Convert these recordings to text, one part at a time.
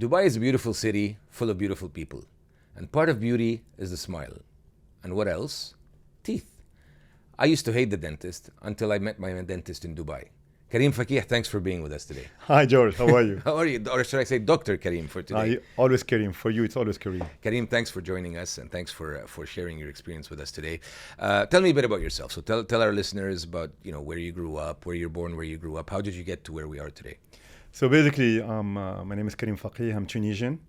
Dubai is a beautiful city full of beautiful people. And part of beauty is the smile. And what else? Teeth. I used to hate the dentist until I met my dentist in Dubai. Karim Fekih, thanks for being with us today. Hi, George. How are you? How are you? Or should I say Dr. Karim for today? Always Karim. For you, it's always Karim. Karim, thanks for joining us and thanks for sharing your experience with us today. Tell me a bit about yourself. So tell our listeners about where you grew up, where you're born, where you grew up. How did you get to where we are today? So basically, my name is Karim Fekih. I'm Tunisian.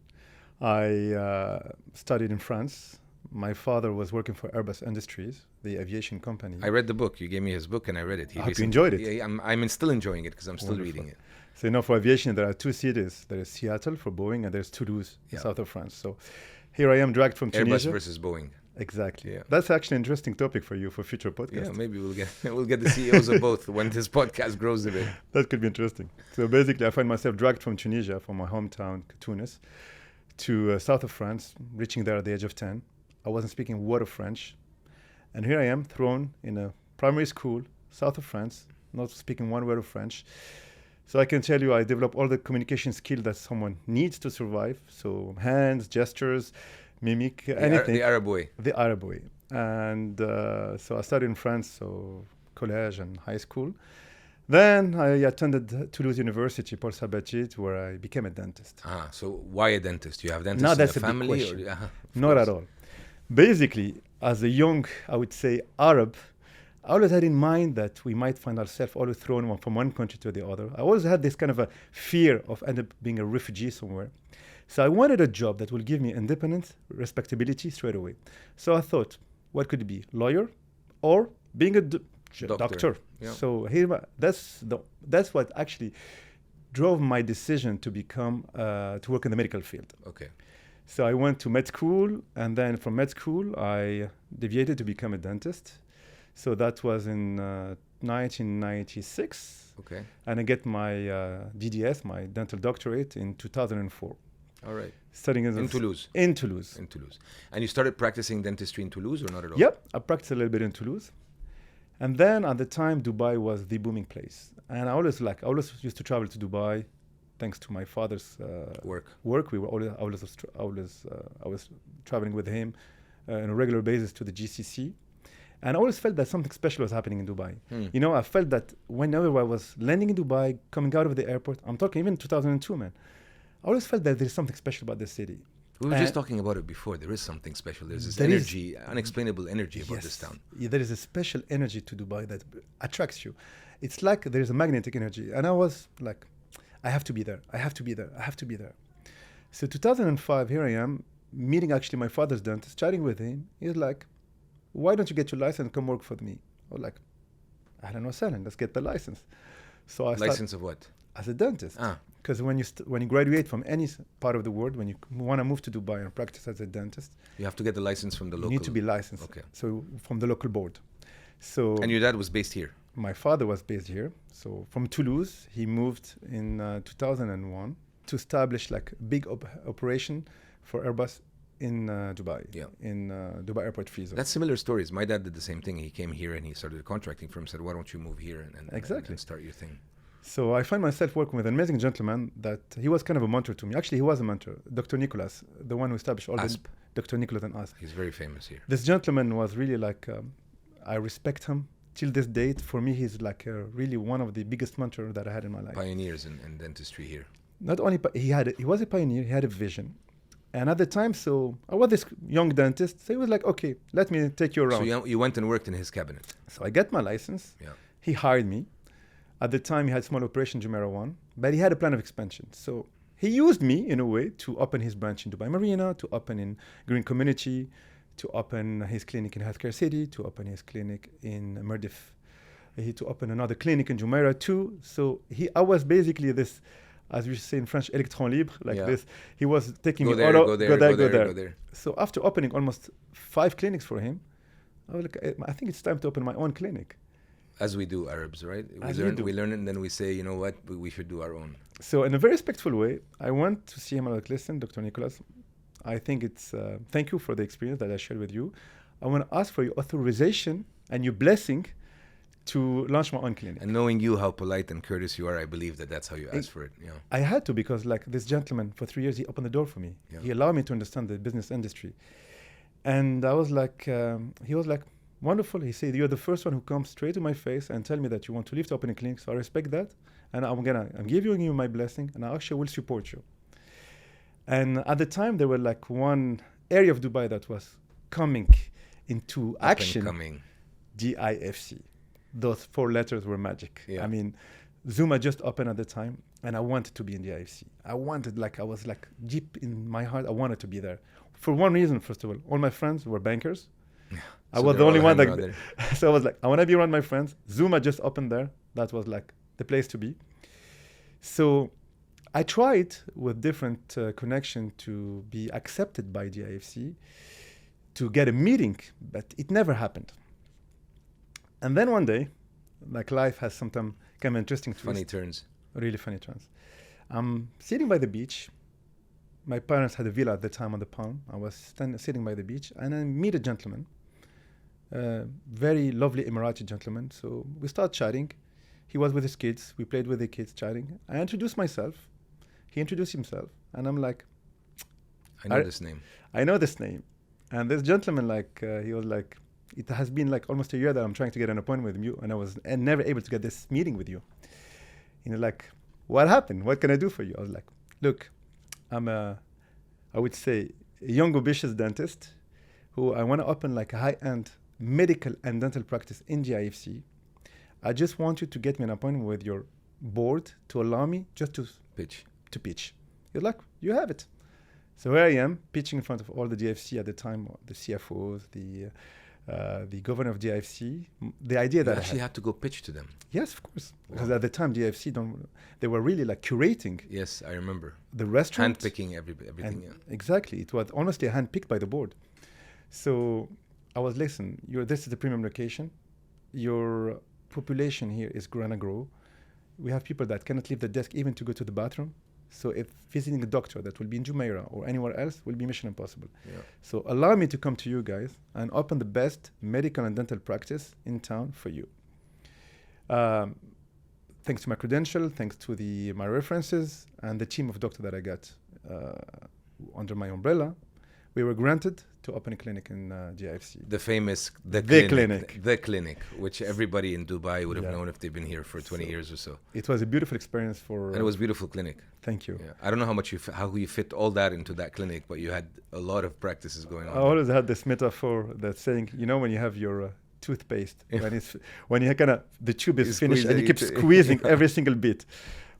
I studied in France. My father was working for Airbus Industries, the aviation company. I read the book. You gave me his book and I read it. I hope you enjoyed it. Yeah, I'm still enjoying it because I'm still reading it. So for aviation, there are two cities. There is Seattle for Boeing and there's Toulouse, in south of France. So here I am dragged from Tunisia. Airbus versus Boeing. Exactly. Yeah. That's actually an interesting topic for you for future podcasts. Yeah, maybe we'll get the CEOs of both when this podcast grows a bit. That could be interesting. So basically, I find myself dragged from Tunisia, from my hometown, Tunis, to south of France, reaching there at the age of 10. I wasn't speaking a word of French. And here I am, thrown in a primary school, south of France, not speaking one word of French. So I can tell you I developed all the communication skill that someone needs to survive. So hands, gestures, mimic, anything. The Arab way. The Arab way. And so I studied in France, so college and high school. Then I attended Toulouse University, Paul Sabatier, where I became a dentist. So why a dentist? You have dentists Now in that's the a big family? question. Not at all. Basically, as a young, I would say, Arab, I always had in mind that we might find ourselves always thrown from one country to the other. I always had this kind of a fear of ending up being a refugee somewhere. So I wanted a job that will give me independence, respectability straight away. So I thought, what could it be? Lawyer or being a doctor. Yeah. So that's what actually drove my decision to become to work in the medical field. Okay. So I went to med school, and then from med school I deviated to become a dentist. So that was in 1996. Okay. And I get my DDS, my dental doctorate, in 2004. All right. Studying in Toulouse. In Toulouse. In Toulouse. And you started practicing dentistry in Toulouse or not at all? Yep, I practiced a little bit in Toulouse. And then at the time, Dubai was the booming place. And I always used to travel to Dubai, thanks to my father's work. We were I was traveling with him on a regular basis to the GCC. And I always felt that something special was happening in Dubai. I felt that whenever I was landing in Dubai, coming out of the airport, I'm talking even 2002, man, I always felt that there's something special about the city. We were just talking about it before. There is something special. There's this energy, unexplainable energy about this town. Yeah, there is a special energy to Dubai that attracts you. It's like there is a magnetic energy. And I was like, I have to be there. I have to be there. I have to be there. So 2005, here I am, meeting actually my father's dentist, chatting with him. He's like, why don't you get your license and come work for me? I was like, ahlan wa sahlan, let's get the license. So I License of what? As a dentist. Because when you graduate from any part of the world, when you want to move to Dubai and practice as a dentist, you have to get the license from the local. You need to be licensed. Okay. So from the local board. So. And your dad was based here. My father was based here. So from Toulouse, he moved in 2001 to establish like a big operation for Airbus in Dubai. Yeah. In Dubai Airport Free Zone. That's similar stories. My dad did the same thing. He came here and he started contracting for him. Said, "Why don't you move here and start your thing?" So I find myself working with an amazing gentleman that he was kind of a mentor to me. Actually, he was a mentor, Dr. Nicholas, the one who established all ASP. Dr. Nicholas and ASP. He's very famous here. This gentleman was really like, I respect him. Till this date, for me, he's like really one of the biggest mentors that I had in my life. Pioneers in dentistry here. Not only, he was a pioneer, he had a vision. And at the time, so I was this young dentist, so he was like, okay, let me take you around. So you went and worked in his cabinet. So I get my license. Yeah. He hired me. At the time, he had small operation Jumeirah 1, but he had a plan of expansion. So he used me in a way to open his branch in Dubai Marina, to open in Green Community, to open his clinic in Healthcare City, to open his clinic in Merdif, to open another clinic in Jumeirah 2. So I was basically this, as we say in French, électron libre, this. He was taking me all over, go there. So after opening almost 5 clinics for him, I was like, I think it's time to open my own clinic. As we do, Arabs, right? We learn it and then we say, you know what, we should do our own. So in a very respectful way, I went to see him. I was like, listen, Dr. Nicholas, I think it's, thank you for the experience that I shared with you. I want to ask for your authorization and your blessing to launch my own clinic. And knowing you, how polite and courteous you are, I believe that that's how you asked for it. Yeah. I had to, because like this gentleman for 3 years, he opened the door for me. Yeah. He allowed me to understand the business industry. And I was like, he was like, wonderful. He said, you're the first one who comes straight to my face and tell me that you want to leave to open a clinic. So I respect that. And I'm giving you my blessing, and I actually will support you. And at the time, there were like one area of Dubai that was coming into action. DIFC. Those 4 letters were magic. Yeah. I mean, Zuma just opened at the time, and I wanted to be in DIFC. I was like deep in my heart, I wanted to be there. For one reason, first of all my friends were bankers. Yeah. I was the only one that, so I was like, I want to be around my friends. Zuma just opened there. That was like the place to be. So I tried with different connection to be accepted by DIFC, to get a meeting, but it never happened. And then one day, like life has sometimes kind of interesting twists. Funny turns. Really funny turns. I'm sitting by the beach. My parents had a villa at the time on the Palm. I was sitting by the beach, and I meet a gentleman, very lovely Emirati gentleman. So we start chatting. He was with his kids. We played with the kids, chatting. I introduced myself. He introduced himself, and I'm like, I know this name. I know this name. And this gentleman, he was like, it has been like almost a year that I'm trying to get an appointment with you, and I was never able to get this meeting with you. Like, what happened? What can I do for you? I was like, look, I'm I would say, a young ambitious dentist who I want to open like a high-end medical and dental practice in GIFC. I just want you to get me an appointment with your board to allow me just to pitch. You're like, you have it. So here I am, pitching in front of all the GFC at the time, the CFOs, the governor of GFC. The idea that you actually had to go pitch to them. Yes, of course. Wow. Because at the time, GFC they were really like curating. Yes, I remember. The restaurant. Handpicking everything. Yeah. Exactly. It was honestly handpicked by the board. So I was, listen, this is the premium location. Your population here is going to grow. We have people that cannot leave the desk even to go to the bathroom. So if visiting a doctor that will be in Jumeirah or anywhere else will be mission impossible. Yeah. So allow me to come to you guys and open the best medical and dental practice in town for you. Thanks to my credential, thanks to my references and the team of doctors that I got under my umbrella, we were granted to open a clinic in GIFC. The famous The clinic, which everybody in Dubai would have known if they've been here for 20 years or so. It was a beautiful experience and it was a beautiful clinic. Thank you. Yeah. I don't know how you fit all that into that clinic, but you had a lot of practices going on. I always had this metaphor that saying, when you have your toothpaste, when you the tube is finished and you keep squeezing every single bit.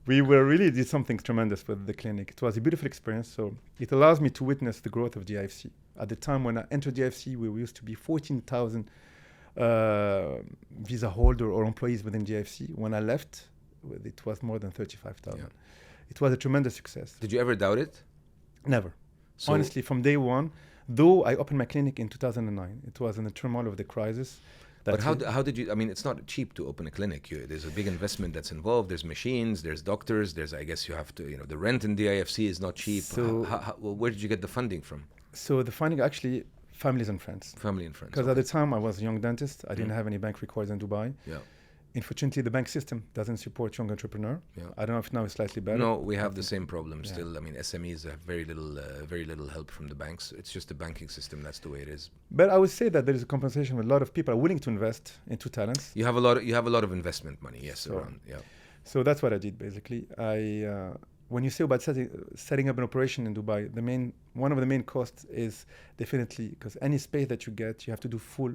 We did something tremendous with the clinic. It was a beautiful experience. So it allows me to witness the growth of GIFC. At the time when I entered GIFC, we used to be 14,000 visa holder or employees within GIFC. When I left, it was more than 35,000. Yeah. It was a tremendous success. Did you ever doubt it? Never. So honestly, from day one, though I opened my clinic in 2009, it was in the turmoil of the crisis. But how did you, it's not cheap to open a clinic. There's a big investment that's involved. There's machines, there's doctors, I guess you have to, the rent in DIFC is not cheap. So where did you get the funding from? So the funding, actually, families and friends. Family and friends. Because at the time I was a young dentist. I didn't have any bank records in Dubai. Yeah. Unfortunately, the bank system doesn't support young entrepreneur. Yeah. I don't know if now it's slightly better. No, we have the same problem still. SMEs have very little help from the banks. It's just the banking system. That's the way it is. But I would say that there is a compensation with a lot of people are willing to invest into talents. You have a lot of investment money, yes, around. Yeah. So that's what I did basically. When you say about setting up an operation in Dubai, one of the main costs is definitely because any space that you get, you have to do full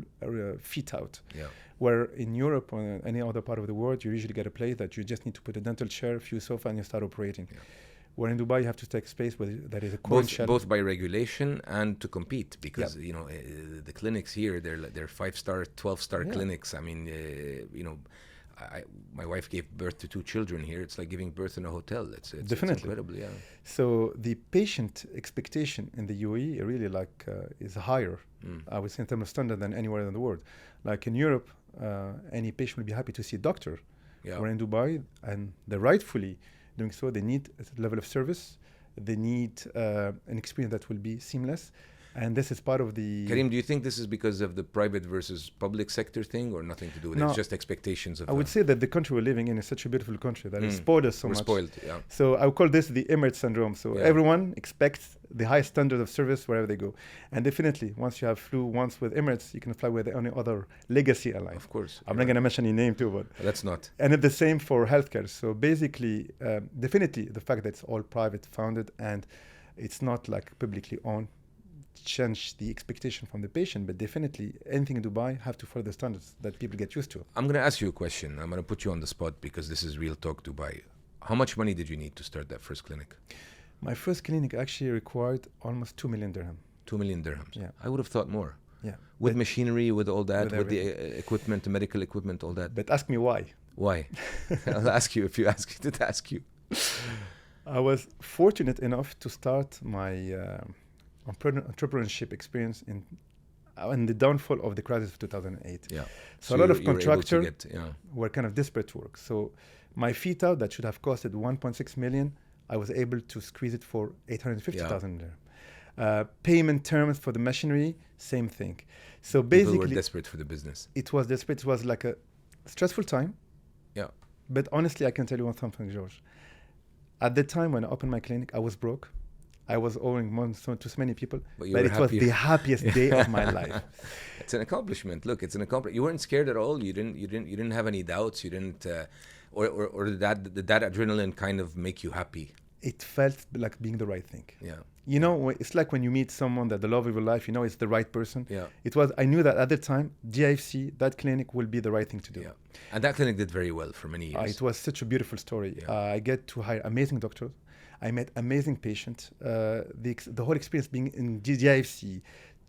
fit out. Yeah. Where in Europe or any other part of the world, you usually get a place that you just need to put a dental chair, a few sofa, and you start operating. Yeah. Where in Dubai, you have to take space that is a cold shell. Both by regulation and to compete, because the clinics here, they're 5-star, 12-star clinics. I mean, my wife gave birth to 2 children here. It's like giving birth in a hotel. It's definitely incredible. Yeah. So the patient expectation in the UAE really is higher. I would say in terms of standard than anywhere in the world. Like in Europe, any patient will be happy to see a doctor. Yeah. Or in Dubai, and they're rightfully doing so. They need a level of service. They need an experience that will be seamless. And this is part of the... Karim, do you think this is because of the private versus public sector thing, or nothing to do with it? No, It's just expectations of... I would say that the country we're living in is such a beautiful country that it Mm. spoiled us so we're much. spoiled, yeah. So I would call this the Emirates syndrome. So Yeah. everyone expects the highest standard of service wherever they go. And definitely, once you have flew once with Emirates, you can fly with any other legacy airline. Of course. I'm you're not going to mention any name too, but... right. Let's not. And it's the same for healthcare. So basically, definitely the fact that it's all private funded and it's not like publicly owned change the expectation from the patient, but definitely anything in Dubai have to follow the standards that people get used to. I'm going to ask you a question. I'm going to put you on the spot because this is Real Talk Dubai. How much money did you need to start that first clinic? My first clinic actually required almost 2 million dirham. 2 million dirhams. Yeah. I would have thought more. Yeah. With But- machinery, with all that, with with the equipment, the medical equipment, all that. But ask me why. Why? I'll ask you if you ask me to ask you. I was fortunate enough to start my entrepreneurship experience in the downfall of the crisis of 2008. Yeah. So a lot of you were able to contractors get, yeah. were kind of desperate to work. So my fit out that should have costed 1.6 million, I was able to squeeze it for 850,000 dirham. Payment terms for the machinery, same thing. So People basically, were desperate for the business. it was desperate. It was like a stressful time. Yeah. But honestly, I can tell you something, George. At the time when I opened my clinic, I was broke. I was owing money to so many people, But you but were it was happy. the happiest day of my life. It's an accomplishment. Look, it's an accomplishment. You weren't scared at all. You didn't have any doubts. You didn't, or did that adrenaline kind of make you happy? It felt like being the right thing. Yeah. You know, it's like when you meet someone that the love of your life, you know, it's the right person. Yeah. It was. I knew that at the time, GIFC, that clinic, will be the right thing to do. Yeah. And that clinic did very well for many years. It was such a beautiful story. Yeah. I get to hire amazing doctors. I met amazing patients. The whole experience being in GIFC,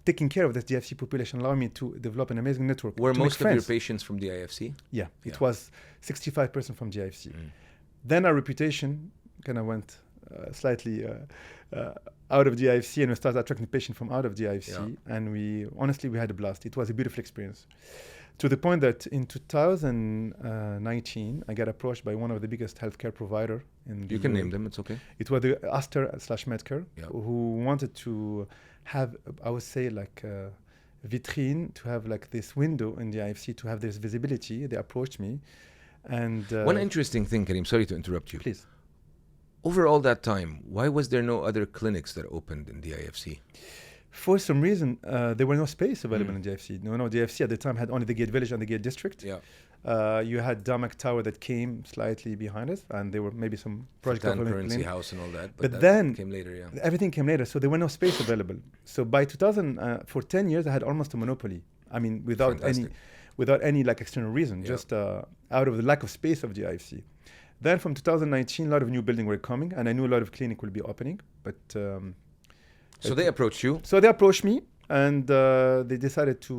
taking care of this GIFC population, allowed me to develop an amazing network. Were to make most of your friends. patients from the IFC? Yeah, Yeah. it was 65% from GIFC. Mm. Then our reputation kind of went slightly out of GIFC, and we started attracting patients from out of GIFC. Yeah. And we had a blast. It was a beautiful experience. To the point that in 2019, I got approached by one of the biggest healthcare provider in the You can UAE. name them. It's okay. It was the Aster/Medcare, Yeah. who wanted to have, I would say, like a vitrine, to have like this window in the IFC, to have this visibility. They approached me. And One interesting thing, Karim, sorry to interrupt you. please. Over all that time, why was there no other clinics that opened in the IFC? For some reason, there were no space available Mm. in GFC. No, GFC at the time had only the Gate Village and the Gate District. Yeah. You had Damak Tower that came slightly behind us, and there were maybe some projects Full-time available in currency Clinic. house and all that. But that then- came later, yeah. Everything came later, so there were no space available. So by 2000, for 10 years, I had almost a monopoly. I mean, without any like external reason, Yeah. just out of the lack of space of the IFC. Then from 2019, a lot of new buildings were coming, and I knew a lot of clinic will be opening. But So they approached you. so they approached me, and they decided to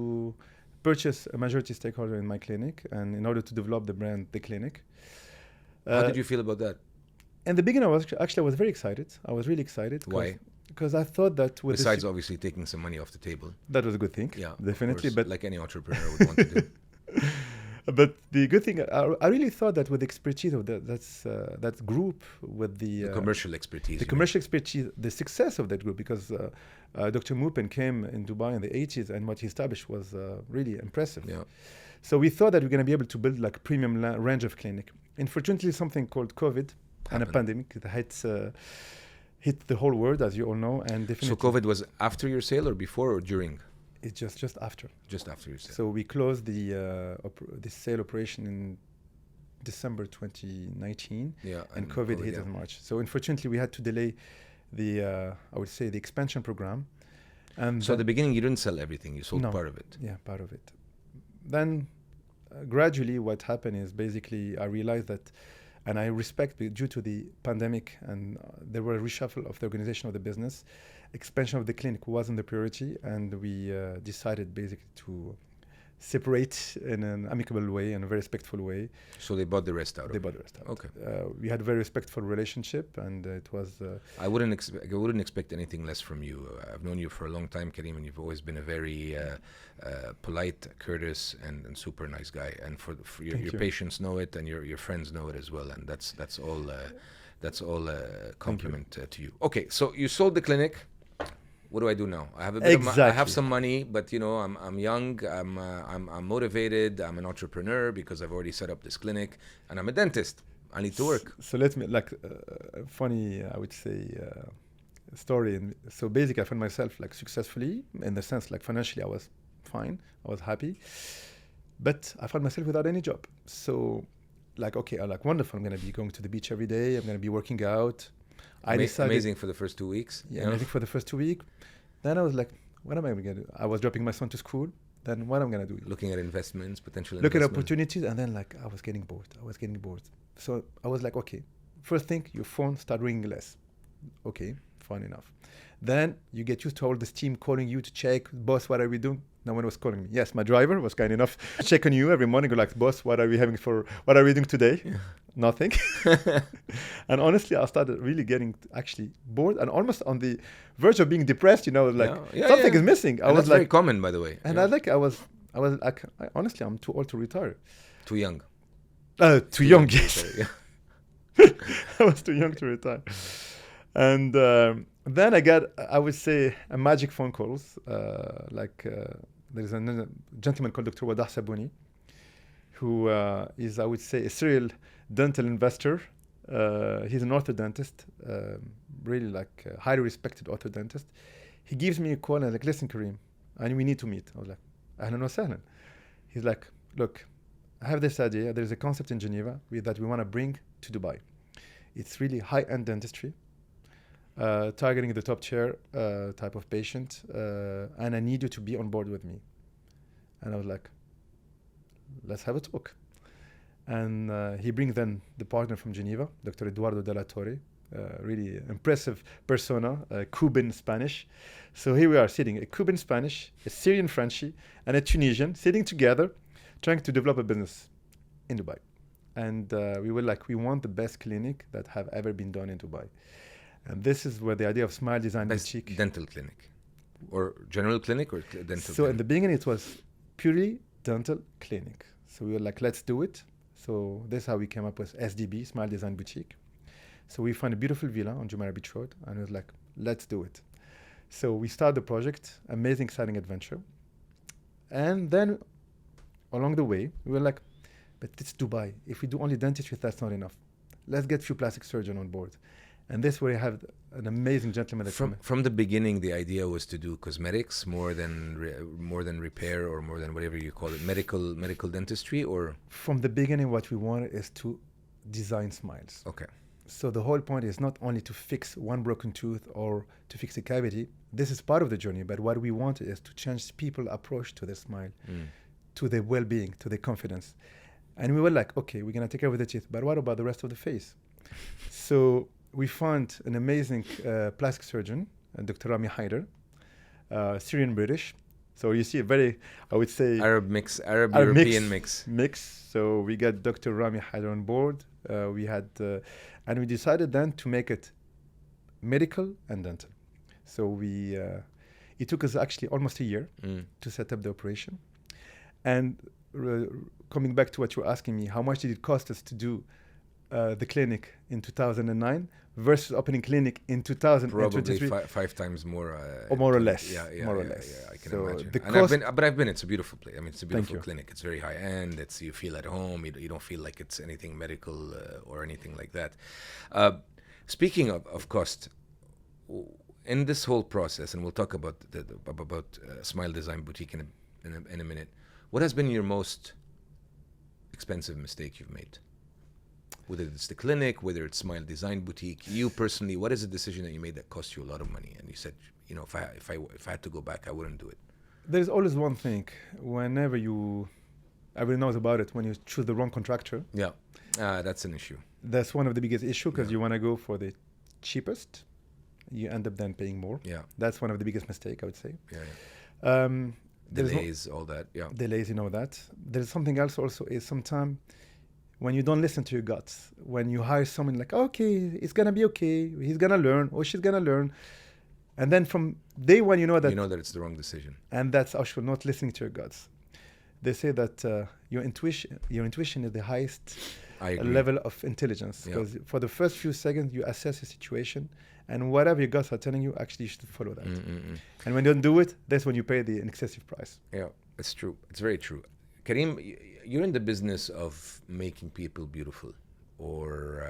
purchase a majority stakeholder in my clinic, and in order to develop the brand, the clinic. How did you feel about that? In the beginning, I was very excited. I was really excited. Why? Because I thought that with Besides obviously taking some money off the table. that was a good thing. Yeah, of definitely. course, But like any entrepreneur would want to do. but the good thing, I really thought that with the expertise of that group, with The commercial expertise. the commercial expertise, the success of that group, because Dr. Mupin came in Dubai in the 80s, and what he established was really impressive. Yeah. So we thought that we're going to be able to build like premium range of clinic. Unfortunately, something called COVID and a Happened. pandemic hit the whole world, as you all know, and So definitely COVID was after your sale or before or during? it's just after. Just after your sale. So we closed the sale operation in December 2019, Yeah. and COVID hit yeah. in March. So unfortunately, we had to delay the I would say the expansion program. And So at the beginning, you didn't sell everything. You sold No. part of it. yeah, part of it. Then gradually, what happened is basically I realized that, and I respect due to the pandemic, and there were a reshuffle of the organization of the business. Expansion of the clinic wasn't the priority, and we decided basically to separate in an amicable way and a very respectful way. So they bought the rest out. They of bought it. the rest out. Okay. We had a very respectful relationship, and it was I wouldn't expect anything less from you. I've known you for a long time, Karim, and you've always been a very polite, courteous, and super nice guy. And for your Thank you. patients know it, and your friends know it as well. And that's all compliment to you. Okay, so you sold the clinic. What do I do now? I have a bit Exactly. I have some money, but I'm young. I'm motivated. I'm an entrepreneur because I've already set up this clinic, and I'm a dentist. I need to work. So let me funny, I would say, story. And so basically, I found myself like successfully in the sense like financially, I was fine. I was happy, but I found myself without any job. So like, okay, I'm like, wonderful. I'm going to be going to the beach every day. I'm going to be working out. I decided, amazing for the first 2 weeks. yeah, amazing for the first 2 weeks. Then I was like, what am I going to do? I was dropping my son to school. Then what am I going to do? Looking at investments, potential Look at investments. opportunities. And then like, I was getting bored. So I was like, okay, first thing, your phone start ringing less. Okay, fine enough. Then you get used to all this team calling you to check, boss, what are we doing? No one was calling me. Yes, my driver was kind enough to check on you every morning. Go like, boss, what are we doing today? Yeah. Nothing. And honestly, I started really getting actually bored and almost on the verge of being depressed. Like something is missing. I was like, very common, by the way. And I was like, honestly, I'm too old to retire. Too young. Too young, yes. I was too young to retire. And then I got, I would say, a magic phone calls. There's a gentleman called Dr. Wadah Sabouni, who is, I would say, a serial dental investor. He's an orthodontist, really like a highly respected orthodontist. He gives me a call and I'm like, listen, Karim, and we need to meet. I was like, ahlan wa sahlan. He's like, look, I have this idea. There's a concept in Geneva that we want to bring to Dubai. It's really high-end dentistry, targeting the top tier type of patient, and I need you to be on board with me. And I was like, let's have a talk. And he brings then the partner from Geneva, Dr. Eduardo Della Torre, really impressive persona, Cuban Spanish. So here we are sitting, a Cuban Spanish, a Syrian Frenchie, and a Tunisian sitting together, trying to develop a business in Dubai. And we were like, we want the best clinic that have ever been done in Dubai. And this is where the idea of Smile Design Boutique. Dental clinic, or general clinic, or dental So clinic? in the beginning, it was purely dental clinic. So we were like, let's do it. So this is how we came up with SDB, Smile Design Boutique. So we found a beautiful villa on Jumeirah Beach Road, and it was like, let's do it. So we started the project, amazing, exciting adventure. And then along the way, we were like, but it's Dubai. If we do only dentistry, that's not enough. Let's get a few plastic surgeons on board. And this way, I have an amazing gentleman that from the beginning, the idea was to do cosmetics more than repair, or more than whatever you call it, medical dentistry, or from the beginning, what we wanted is to design smiles. Okay. So the whole point is not only to fix one broken tooth or to fix a cavity. This is part of the journey, but what we want is to change people's approach to the smile, to their well-being, to their confidence. And we were like, okay, we're gonna take care of the teeth, but what about the rest of the face? So we found an amazing plastic surgeon, Dr. Rami Haider, Syrian British. So you see a very, I would say, Arab European mix. So we got Dr. Rami Haider on board. We had, and we decided then to make it medical and dental. So it took us actually almost a year to set up the operation. And coming back to what you were asking me, how much did it cost us to do the clinic in 2009 versus opening clinic in 2023? Probably five times more. Or more or less. Yeah, more or less. I can imagine. And I've been. It's a beautiful place. I mean, it's a beautiful Thank you. clinic. It's very high end. You feel at home. You don't feel like it's anything medical or anything like that. Speaking of cost, in this whole process, and we'll talk about Smile Design Boutique in a minute. What has been your most expensive mistake you've made? Whether it's the clinic, whether it's Smile Design Boutique, you personally, what is a decision that you made that cost you a lot of money? And you said, if I had to go back, I wouldn't do it. There's always one thing. Whenever everyone knows about it, when you choose the wrong contractor. Yeah, that's an issue. That's one of the biggest issues because you want to go for the cheapest. You end up then paying more. Yeah. That's one of the biggest mistakes, I would say. Yeah. Delays, all that. Yeah. Delays, that. There's something else also is sometimes when you don't listen to your guts, when you hire someone like, okay, it's going to be okay, he's going to learn or she's going to learn. And then from day one, you know that it's the wrong decision. And that's actually not listening to your guts. They say that your intuition is the highest I a agree. level of intelligence. Yeah. Because for the first few seconds, you assess the situation, and whatever your guts are telling you, actually, you should follow that. And when you don't do it, that's when you pay the excessive price. Yeah, it's true. It's very true. Karim, you're in the business of making people beautiful, or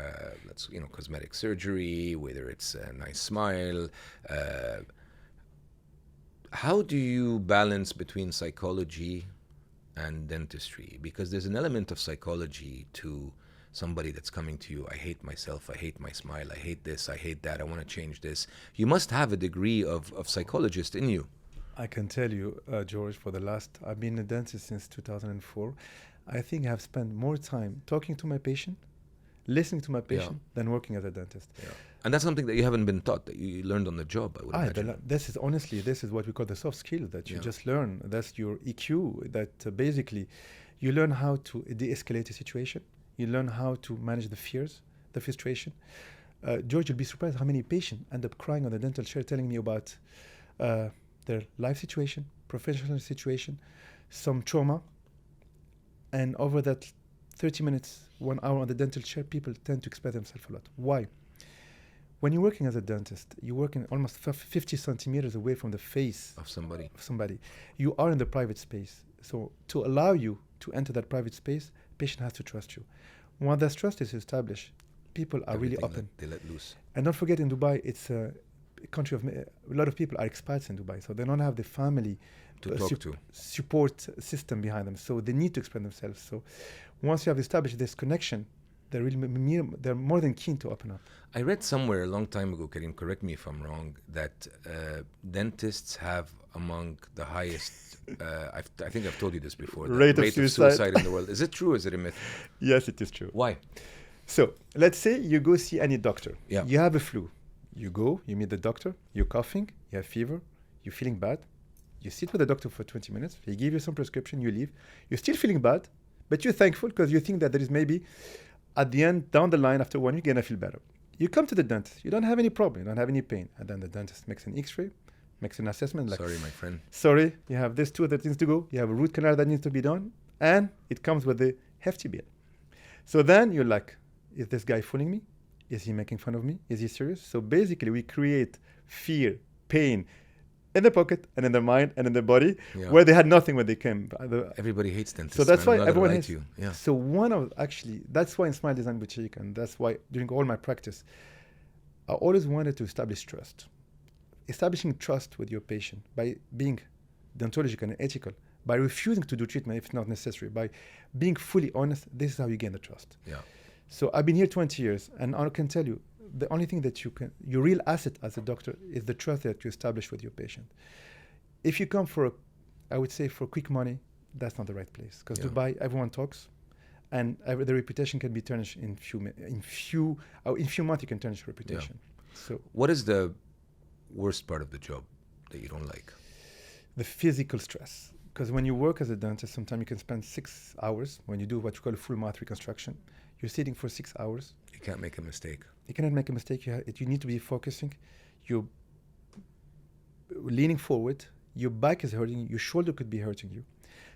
cosmetic surgery, whether it's a nice smile. How do you balance between psychology and dentistry? Because there's an element of psychology to somebody that's coming to you. I hate myself, I hate my smile, I hate this, I hate that, I want to change this. You must have a degree of psychologist in you. I can tell you, George, I've been a dentist since 2004. I think I've spent more time talking to my patient, listening to my patient, than working as a dentist. Yeah. And that's something that you haven't been taught, that you learned on the job, I would imagine. This is what we call the soft skill that you just learn. That's your EQ, that basically you learn how to de-escalate a situation. You learn how to manage the fears, the frustration. George, you'll be surprised how many patients end up crying on the dental chair telling me about their life situation, professional situation, some trauma. And over that 30 minutes, 1 hour on the dental chair, people tend to express themselves a lot. Why? When you're working as a dentist, you're working almost 50 centimeters away from the face of somebody. You are in the private space. So to allow you to enter that private space, patient has to trust you. Once that trust is established, people are really open. They let loose. And don't forget, in Dubai, it's a country of a lot of people are expats in Dubai, so they don't have the family to talk to support system behind them. So they need to express themselves. So once you have established this connection, they're more than keen to open up. I read somewhere a long time ago, Karim, correct me if I'm wrong, that dentists have among the highest, I think I've told you this before, the rate of suicide in the world. Is it true or is it a myth? Yes, it is true. Why? So let's say you go see any doctor. Yeah. You have a flu. You go, you meet the doctor, you're coughing, you have fever, you're feeling bad. You sit with the doctor for 20 minutes, he gives you some prescription, you leave. You're still feeling bad, but you're thankful because you think that there is maybe at the end, down the line, after 1 week, you're going to feel better. You come to the dentist, you don't have any problem, you don't have any pain. And then the dentist makes an x-ray, makes an assessment. Like, sorry, my friend. Sorry, you have this, 2 other things to go. You have a root canal that needs to be done. And it comes with a hefty bill. So then you're like, is this guy fooling me? Is he making fun of me? Is he serious? So basically, we create fear, pain in the pocket and in the mind and in the body where they had nothing when they came. Everybody hates dentists. So that's why everyone hates you. Yeah. So that's why in Smile Design Boutique, and that's why during all my practice, I always wanted to establish trust. Establishing trust with your patient by being deontological and ethical, by refusing to do treatment if it's not necessary, by being fully honest. This is how you gain the trust. Yeah. So I've been here 20 years, and I can tell you, the only thing that your real asset as a doctor is the trust that you establish with your patient. If you come for quick money, that's not the right place. Because Dubai, everyone talks, and the reputation can be tarnished in few months. You can tarnish reputation. Yeah. So, what is the worst part of the job that you don't like? The physical stress. Because when you work as a dentist, sometimes you can spend 6 hours when you do what you call a full mouth reconstruction. You're sitting for 6 hours. You can't make a mistake. You cannot make a mistake. You need to be focusing. You're leaning forward. Your back is hurting you. Your shoulder could be hurting you.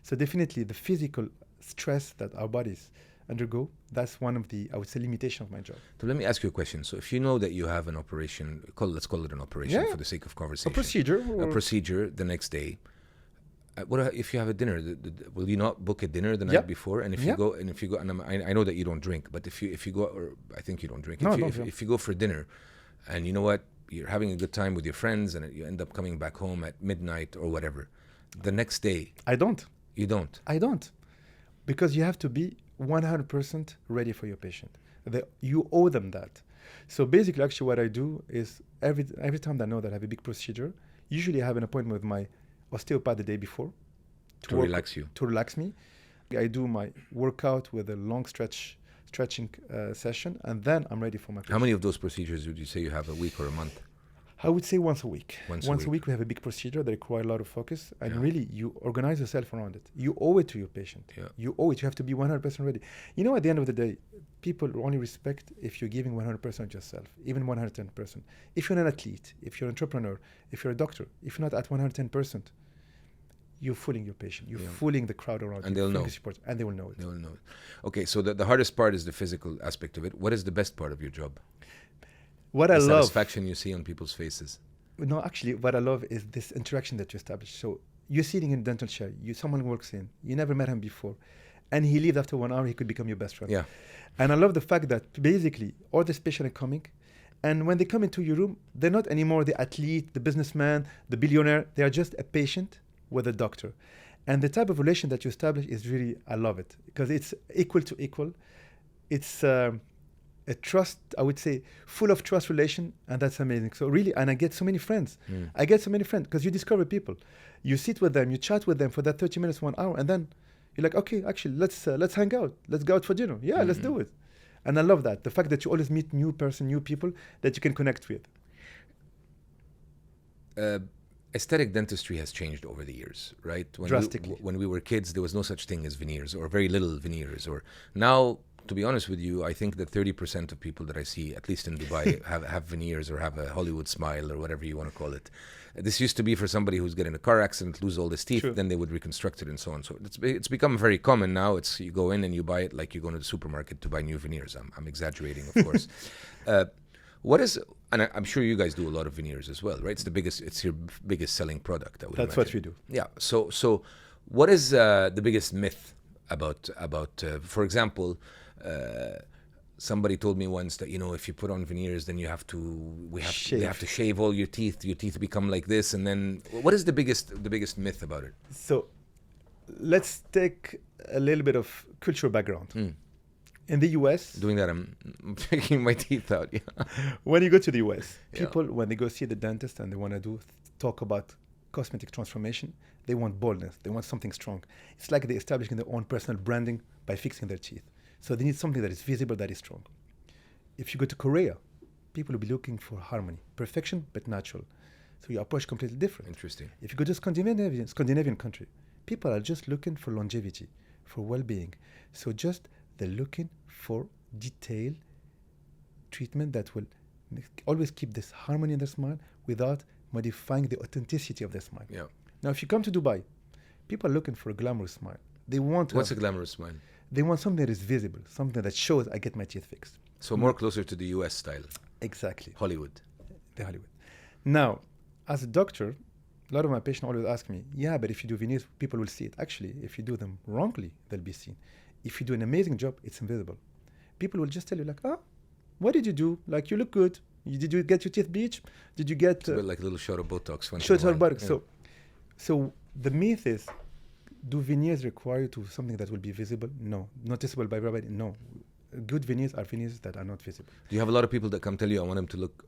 So definitely the physical stress that our bodies undergo, that's one of the, I would say, limitation of my job. So let me ask you a question. So if you know that you have an operation, let's call it an operation for the sake of conversation. A procedure the next day. What if you have a dinner? Will you not book a dinner the night before? And if you go, and I know that you don't drink, but if you go, or I think you don't drink. If you go for dinner, and you know what, you're having a good time with your friends, and you end up coming back home at midnight or whatever, the next day. I don't. You don't. I don't, because you have to be 100% ready for your patient. You owe them that. So basically, actually, what I do is every time I know that I have a big procedure, usually I have an appointment with my osteopath the day before to relax you. To relax me. I do my workout with a long stretching session, and then I'm ready for my patient. How many of those procedures would you say you have a week or a month? I would say once a week. Once a week we have a big procedure that requires a lot of focus, and really you organize yourself around it. You owe it to your patient. Yeah. You owe it. You have to be 100% ready. You know, at the end of the day, people only respect if you're giving 100% of yourself, even 110%. If you're an athlete, if you're an entrepreneur, if you're a doctor, if you're not at 110%, you're fooling your patient. You're Yeah. fooling the crowd around you. And they'll fooling know. the support, and they will know it. They will know it. Okay, so the hardest part is the physical aspect of it. What is the best part of your job? What The I love, satisfaction you see on people's faces. no, actually, what I love is this interaction that you establish. So you're sitting in a dental chair. Someone works in. You never met him before, and he leaves after 1 hour. He could become your best friend. Yeah. And I love the fact that basically all the patients are coming, and when they come into your room, they're not anymore the athlete, the businessman, the billionaire. They are just a patient with a doctor. And the type of relation that you establish is really, I love it, because it's equal to equal. It's a trust, I would say, full of trust relation, and that's amazing. So really, and I get so many friends. I get so many friends because you discover people. You sit with them, you chat with them for that 30 minutes, 1 hour, and then you're like, okay, actually, let's hang out. Let's go out for dinner. Yeah, let's do it. And I love that. The fact that you always meet new people that you can connect with. Aesthetic dentistry has changed over the years, right? Drastically. When we were kids, there was no such thing as veneers, or very little veneers. Or now, to be honest with you, I think that 30% of people that I see, at least in Dubai, have veneers or have a Hollywood smile or whatever you want to call it. This used to be for somebody who's getting a car accident, lose all his teeth, True. then they would reconstruct it and so on. So it's become very common now. It's you go in and you buy it like you go to the supermarket to buy new veneers. I'm exaggerating, of course. What is, and I'm sure you guys do a lot of veneers as well, right? It's your biggest selling product, I would That's imagine. what we do. Yeah. So what is the biggest myth about for example, somebody told me once that, if you put on veneers, then they have to shave all your teeth become like this, and then what is the biggest myth about it? So let's take a little bit of cultural background. In the US, Doing that, I'm taking my teeth out. Yeah. when you go to the US, Yeah. people, when they go see the dentist and they want to talk about cosmetic transformation, they want boldness. They want something strong. It's like they're establishing their own personal branding by fixing their teeth. So they need something that is visible, that is strong. If you go to Korea, people will be looking for harmony, perfection, but natural. So your approach completely different. Interesting. If you go to Scandinavian country, people are just looking for longevity, for well-being. So they're looking for detailed treatment that will always keep this harmony in the smile without modifying the authenticity of the smile. Yeah. Now, if you come to Dubai, people are looking for a glamorous smile. They want What's a glamorous smile? They want something that is visible, something that shows I get my teeth fixed. So more closer to the US style. Exactly. Hollywood. The Hollywood. Now, as a doctor, a lot of my patients always ask me, yeah, but if you do veneers, people will see it. Actually, if you do them wrongly, they'll be seen. If you do an amazing job, it's invisible. People will just tell you like, what did you do? Like, you look good. Did you get your teeth bleached? Did you get... It's a bit like a little shot of Botox. Shot of Botox. Yeah. So the myth is, do veneers require you to something that will be visible? No. Noticeable by everybody? No. Good veneers are veneers that are not visible. Do you have a lot of people that come tell you, I want them to look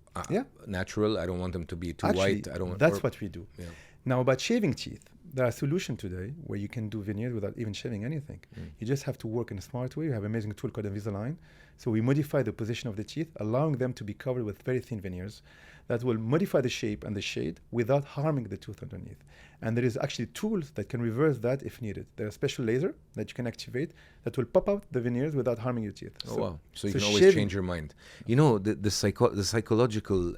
natural. I don't want them to be too white. I don't want. That's what we do. Yeah. Now, about shaving teeth, there are solutions today where you can do veneers without even shaving anything. You just have to work in a smart way. We have an amazing tool called Invisalign. So we modify the position of the teeth, allowing them to be covered with very thin veneers that will modify the shape and the shade without harming the tooth underneath. And there is actually tools that can reverse that if needed. There are special laser that you can activate that will pop out the veneers without harming your teeth. Oh, wow. So you can always change your mind. The psychological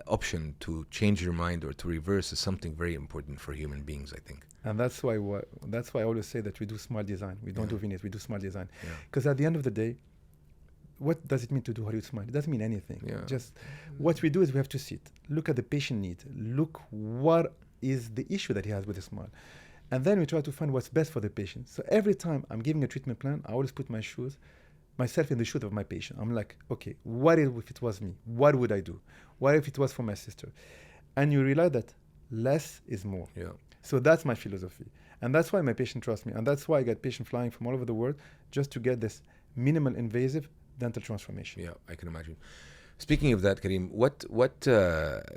option to change your mind or to reverse is something very important for human beings, I think. And that's why I always say that we do smart design. We don't do veneers, we do smart design. Yeah. Because at the end of the day, what does it mean to do Hollywood smile? It doesn't mean anything. Yeah. Just what we do is we have to sit, look at the patient need, look what is the issue that he has with the smile. And then we try to find what's best for the patient. So every time I'm giving a treatment plan, I always put myself in the shoes of my patient. I'm like, okay, what if it was me? What would I do? What if it was for my sister? And you realize that less is more. Yeah. So that's my philosophy. And that's why my patient trusts me. And that's why I get patients flying from all over the world just to get this minimal invasive dental transformation. Yeah, I can imagine. Speaking of that, Karim, what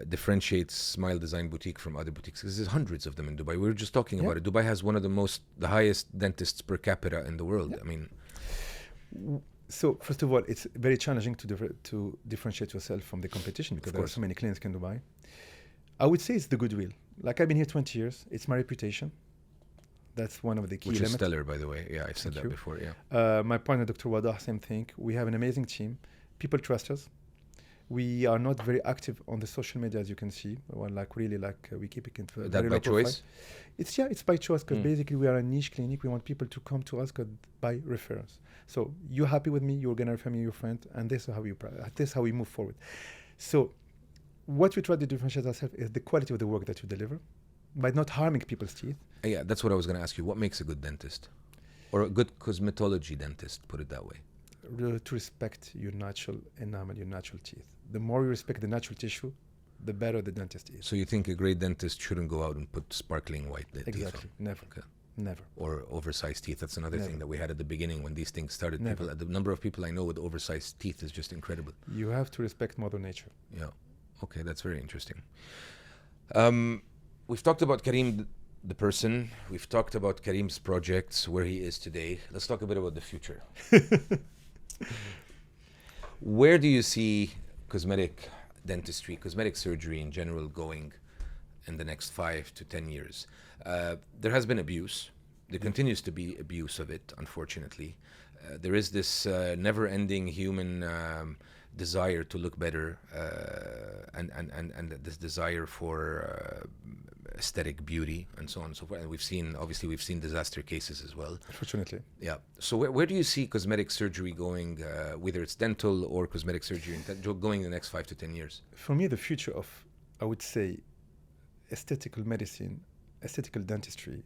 differentiates Smile Design Boutique from other boutiques? Because there's hundreds of them in Dubai. We were just talking about it. Dubai has one of the highest dentists per capita in the world. Yeah. I mean, so first of all, it's very challenging to differentiate yourself from the competition because there are so many clinics in Dubai. I would say it's the goodwill. Like I've been here 20 years. It's my reputation. That's one of the key elements. Which is stellar, by the way. Yeah, I've said that before. Yeah. My partner, Dr. Wadah, same thing. We have an amazing team. People trust us. We are not very active on the social media, as you can see. Well, like really, like we keep it That very by low profile. choice? It's by choice, because basically we are a niche clinic. We want people to come to us by referrals. So you're happy with me, you're gonna refer me your friend, and this is how we move forward. So what we try to differentiate ourselves is the quality of the work that you deliver, by not harming people's teeth. Yeah, that's what I was going to ask you. What makes a good dentist? Or a good cosmetology dentist, put it that way? To respect your natural enamel, your natural teeth. The more you respect the natural tissue, the better the dentist is. So you think a great dentist shouldn't go out and put sparkling white teeth on? Exactly. Never. Okay. Never. Or oversized teeth. That's another Never. thing that we had at the beginning when these things started. Never. The number of people I know with oversized teeth is just incredible. You have to respect Mother Nature. Yeah. Okay, that's very interesting. We've talked about Karim, the person. We've talked about Karim's projects, where he is today. Let's talk a bit about the future. Where do you see cosmetic dentistry, cosmetic surgery in general going in the next 5 to 10 years? There has been abuse. There continues to be abuse of it, unfortunately. There is this never-ending human desire to look better, and this desire for aesthetic beauty and so on and so forth. And we've seen disaster cases as well. Unfortunately. Yeah. So where do you see cosmetic surgery going, whether it's dental or cosmetic surgery, going in the next 5 to 10 years? For me, the future of, I would say, aesthetical medicine, aesthetical dentistry,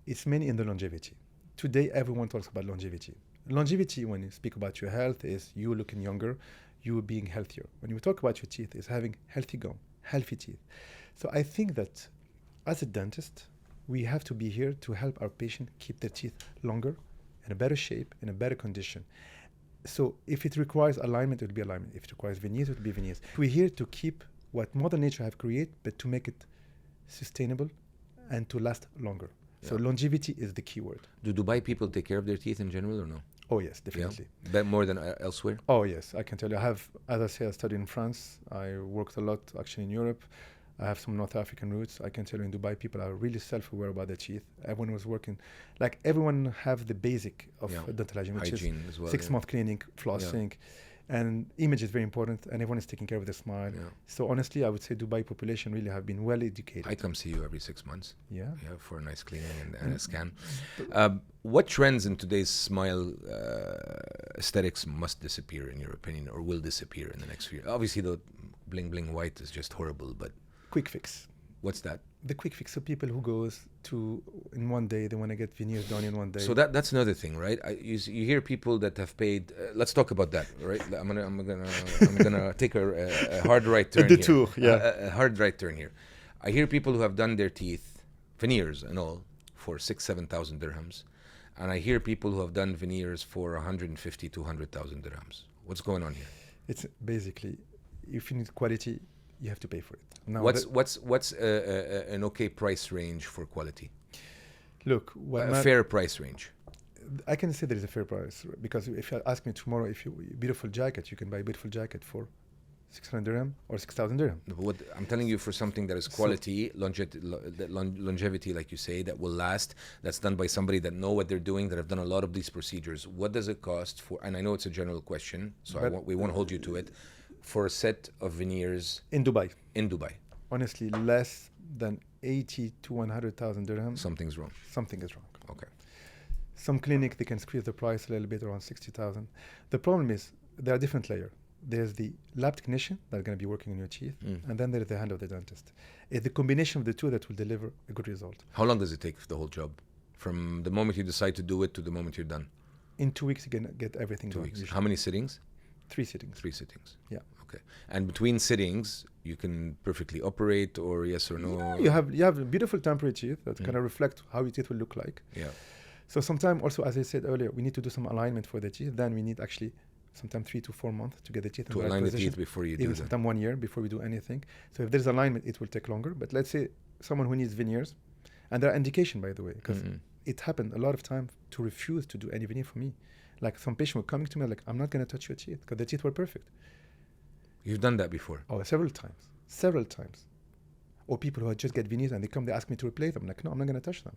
it's mainly in the longevity. Today, everyone talks about longevity. Longevity, when you speak about your health, is you looking younger, you being healthier. When you talk about your teeth, is having healthy gum, healthy teeth. So I think that as a dentist, we have to be here to help our patient keep their teeth longer, in a better shape, in a better condition. So if it requires alignment, it will be alignment. If it requires veneers, it will be veneers. We're here to keep what Mother Nature have created, but to make it sustainable and to last longer. Yeah. So longevity is the key word. Do Dubai people take care of their teeth in general or no? Oh yes, definitely. Yeah? More than elsewhere? Oh yes, I can tell you. I have, as I say, I studied in France. I worked a lot actually in Europe. I have some North African roots. I can tell you in Dubai, people are really self-aware about their teeth. Everyone was working, like everyone have the basic of dental hygiene, which hygiene is as well, 6-month cleaning, flossing, and image is very important, and everyone is taking care of their smile. Yeah. So honestly, I would say Dubai population really have been well educated. I come see you every 6 months. Yeah. For a nice cleaning and a scan. What trends in today's smile aesthetics must disappear, in your opinion, or will disappear in the next few years? Obviously, the bling bling white is just horrible, but quick fix. What's that? The quick fix. So people who goes to in one day, they want to get veneers done in one day. So that's another thing, right? You hear people that have paid. Let's talk about that, right? I'm gonna take a hard right turn. The tour, a hard right turn here. I hear people who have done their teeth, veneers and all, for 6,000-7,000 dirhams, and I hear people who have done veneers for 150 to 200,000 dirhams. What's going on here? It's basically, if you need quality, you have to pay for it. Now what's an okay price range for quality? Look, a fair price range. I can say there is a fair price, because if you ask me tomorrow, if you beautiful jacket, you can buy a beautiful jacket for 600 dirham or 6,000 dirham. What I'm telling you, for something that is quality, longevity, like you say, that will last, that's done by somebody that know what they're doing, that have done a lot of these procedures. What does it cost for? And I know it's a general question, so we won't hold you to it. For a set of veneers in Dubai. Honestly, less than 80 to 100,000 dirhams. Something's wrong. Something is wrong. Okay. Some clinic, they can squeeze the price a little bit, around 60,000. The problem is there are different layers. There's the lab technician that's going to be working on your teeth, and then there's the hand of the dentist. It's the combination of the two that will deliver a good result. How long does it take for the whole job? From the moment you decide to do it to the moment you're done? In 2 weeks, you can get everything done. 2 weeks. Usually. How many sittings? 3 sittings. 3 sittings. Yeah. Okay. And between sittings, you can perfectly operate, or yes or no? Yeah, you have a beautiful temporary teeth that kind of reflect how your teeth will look like. Yeah. So sometimes also, as I said earlier, we need to do some alignment for the teeth. Then we need actually sometimes 3 to 4 months to get the teeth in the right position. To align the teeth before you do even that. Sometimes 1 year before we do anything. So if there's alignment, it will take longer. But let's say someone who needs veneers, and there are indications, by the way, because it happened a lot of time to refuse to do any veneer for me. Like some patient were coming to me like, I'm not going to touch your teeth because the teeth were perfect. You've done that before? Oh, several times. Or people who just get veneers and they come, they ask me to replace them. I'm like, no, I'm not going to touch them.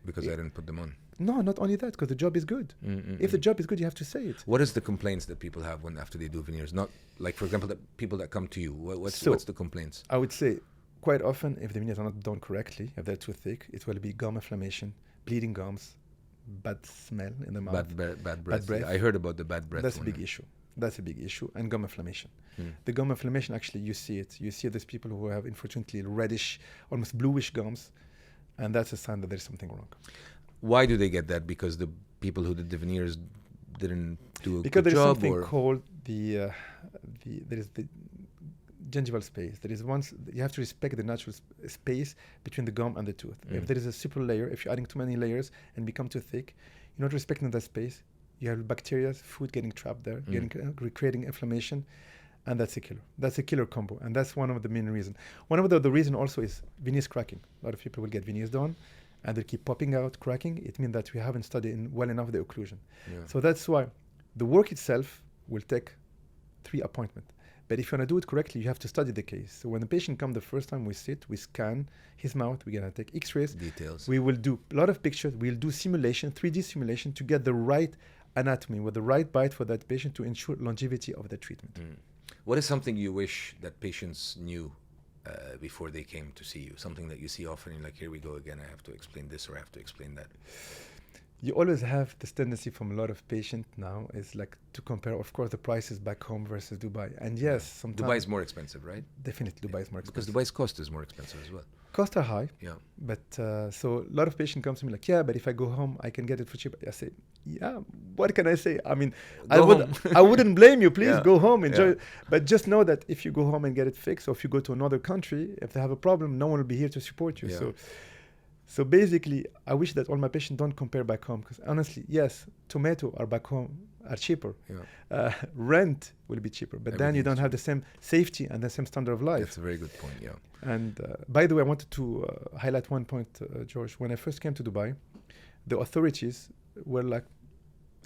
Because I didn't put them on. No, not only that, because the job is good. If the job is good, you have to say it. What is the complaints that people have when after they do veneers? Not like, for example, the people that come to you. What's the complaints? I would say quite often, if the veneers are not done correctly, if they're too thick, it will be gum inflammation, bleeding gums, bad smell in the mouth, Bad breath. Yeah, I heard about the bad breath. That's a big issue. That's a big issue. And gum inflammation. The gum inflammation, actually, you see it. You see these people who have, unfortunately, reddish, almost bluish gums. And that's a sign that there's something wrong. Why do they get that? Because the people who did the veneers didn't do a because good there is job? something called there is the gingival space. There is you have to respect the natural space between the gum and the tooth. If there is a super layer, if you're adding too many layers and become too thick, you're not respecting that space. You have bacteria, food getting trapped there, creating inflammation, and that's a killer. That's a killer combo, and that's one of the main reasons. One of the reason also is veneers cracking. A lot of people will get veneers done, and they keep popping out, cracking. It means that we haven't studied well enough the occlusion. Yeah. So that's why the work itself will take 3 appointments. But if you want to do it correctly, you have to study the case. So when the patient comes the first time, we sit, we scan his mouth, we're going to take x-rays. Details. We will do a lot of pictures. We'll do simulation, 3D simulation, to get the right anatomy with the right bite for that patient to ensure longevity of the treatment. What is something you wish that patients knew before they came to see you? Something that you see often, you're like, here we go again, I have to explain this or I have to explain that. You always have this tendency from a lot of patients now is like to compare, of course, the prices back home versus Dubai. And yes, sometimes Dubai is more expensive, right? Definitely, Dubai is more expensive. Because Dubai's cost is more expensive as well. Costs are high. Yeah. But so a lot of patients come to me like, yeah, but if I go home, I can get it for cheap. I say, yeah, what can I say? I mean, I wouldn't blame you. Please go home, enjoy it. But just know that if you go home and get it fixed, or if you go to another country, if they have a problem, no one will be here to support you. Yeah. So basically, I wish that all my patients don't compare back home, because honestly, yes, tomato are back home are cheaper. Yeah. Rent will be cheaper, but then you don't have the same safety and the same standard of life. That's a very good point, yeah. And by the way, I wanted to highlight one point, George. When I first came to Dubai, the authorities were like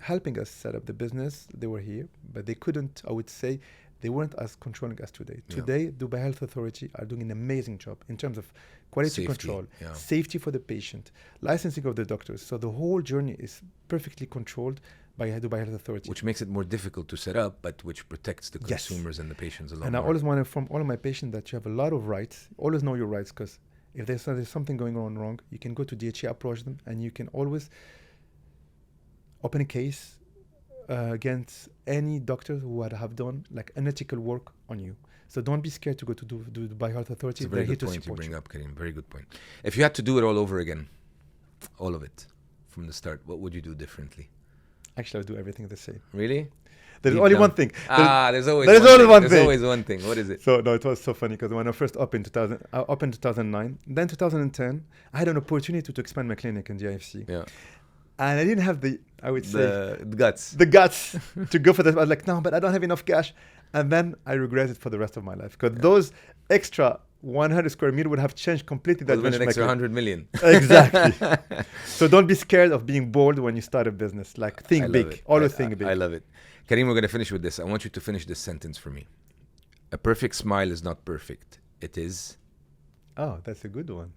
helping us set up the business. They were here, but they couldn't, I would say, they weren't as controlling as today. Yeah. Today, Dubai Health Authority are doing an amazing job in terms of quality control, safety for the patient, licensing of the doctors. So the whole journey is perfectly controlled by Dubai Health Authority. Which makes it more difficult to set up, but which protects the consumers and the patients a lot more. I always want to inform all of my patients that you have a lot of rights. Always know your rights, because if there's something going on wrong, you can go to DHA, approach them, and you can always open a case against any doctor who would have done like unethical work on you. So don't be scared to go to Dubai Health Authority. It's a very good point you bring up, Karim. Very good point. If you had to do it all over again, all of it, from the start, what would you do differently? Actually, I would do everything the same. Really? There's only one thing. There's always one thing. What is it? So no, it was so funny because when I first opened I opened 2009, then 2010, I had an opportunity to expand my clinic in GIFC. Yeah. And I didn't have the guts to go for that. I was like, no, but I don't have enough cash. And then I regret it for the rest of my life, because those extra 100 square meter would have changed completely that. An extra 100 million. Exactly. So don't be scared of being bold when you start a business. Like, think big. Always think big. I love it. Karim, we're going to finish with this. I want you to finish this sentence for me. A perfect smile is not perfect. It is? Oh, that's a good one.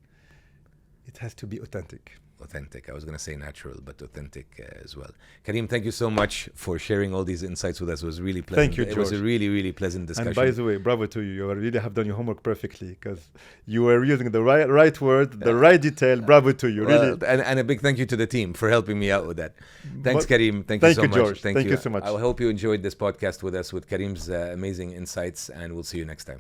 It has to be authentic. Authentic. I was going to say natural, but authentic as well. Karim, thank you so much for sharing all these insights with us. It was really pleasant. Thank you, George. It was a really, really pleasant discussion. And by the way, bravo to you. You really have done your homework perfectly, because you were using the right word, the right detail. Bravo to you, really. And a big thank you to the team for helping me out with that. Thanks, Karim. Thank you so much. George. Thank you so much. I hope you enjoyed this podcast with us with Karim's amazing insights, and we'll see you next time.